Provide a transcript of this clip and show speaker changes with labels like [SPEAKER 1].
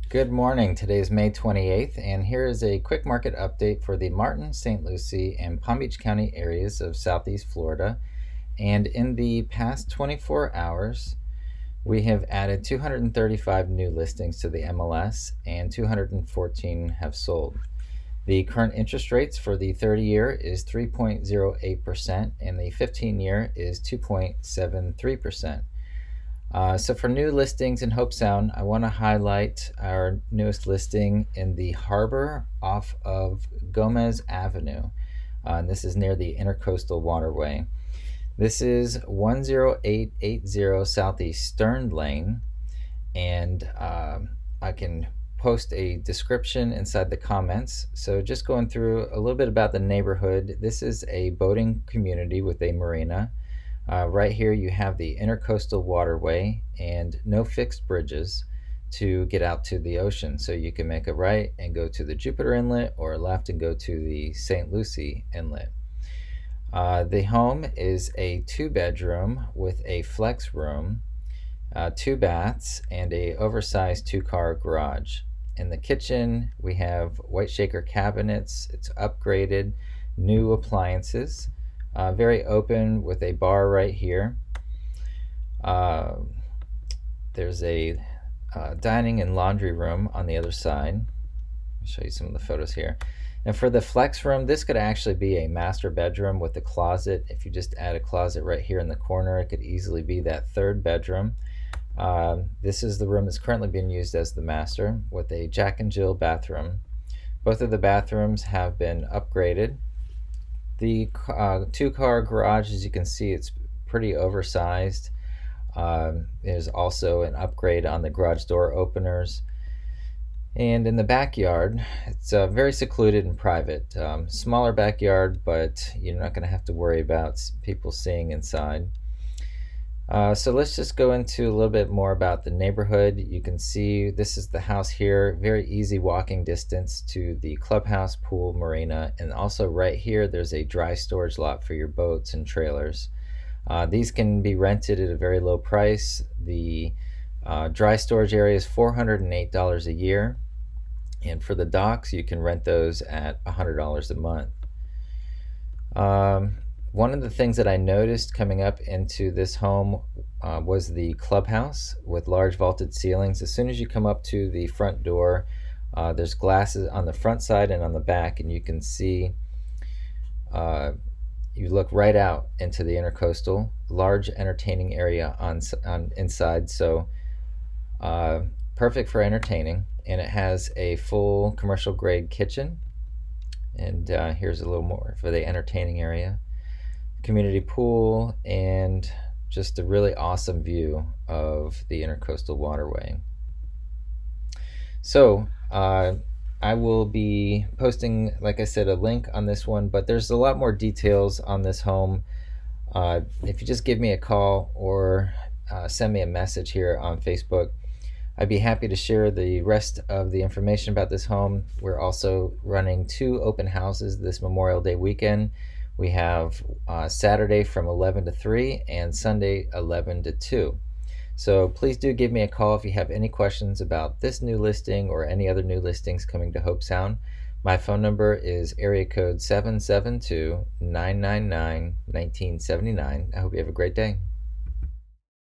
[SPEAKER 1] Good morning. Today is May 28th, and here is a quick market update for the Martin, St. Lucie, and Palm Beach County areas of Southeast Florida. And in the past 24 hours, we have added 235 new listings to the MLS, and 214 have sold. The current interest rates for the 30-year is 3.08%, and the 15-year is 2.73%. So for new listings in Hobe Sound, I want to highlight our newest listing in the Harbour off of Gomez Avenue. And this is near the Intercoastal Waterway. This is 10880 Southeast Stern Lane, and I can post a description inside the comments. So just going through a little bit about the neighborhood. This is a boating community with a marina. Right here you have the Intercoastal Waterway and no fixed bridges to get out to the ocean. So you can make a right and go to the Jupiter Inlet, or a left and go to the St. Lucie Inlet. The home is a 2-bedroom with a flex room, 2 baths, and a oversized 2-car garage. In the kitchen we have white shaker cabinets. It's upgraded, new appliances. Very open with a bar right here. There's a dining and laundry room on the other side. I'll show you some of the photos here. And for the flex room, this could actually be a master bedroom with a closet. If you just add a closet right here in the corner, it could easily be that 3rd bedroom. This is the room that's currently being used as the master, with a Jack and Jill bathroom. Both of the bathrooms have been upgraded. The 2-car garage, as you can see, it's pretty oversized. There's also an upgrade on the garage door openers. And in the backyard, it's very secluded and private. Smaller backyard, but you're not going to have to worry about people seeing inside. So let's just go into a little bit more about the neighborhood. You can see this is the house here. Very easy walking distance to the clubhouse, pool, marina, and also right here there's a dry storage lot for your boats and trailers. These can be rented at a very low price. The dry storage area is $408 a year, and for the docks you can rent those at $100 a month. One of the things that I noticed coming up into this home was the clubhouse with large vaulted ceilings. As soon as you come up to the front door, there's glasses on the front side and on the back, and you can see, you look right out into the Intercoastal. Large entertaining area on inside, so perfect for entertaining. And it has a full commercial grade kitchen, and here's a little more for the entertaining area. Community pool, and just a really awesome view of the Intercoastal Waterway. So I will be posting, like I said, a link on this one, but there's a lot more details on this home. If you just give me a call or send me a message here on Facebook, I'd be happy to share the rest of the information about this home. We're also running 2 open houses this Memorial Day weekend. We have Saturday from 11 to 3 and Sunday 11 to 2. So please do give me a call if you have any questions about this new listing or any other new listings coming to Hobe Sound. My phone number is area code 772-999-1979. I hope you have a great day.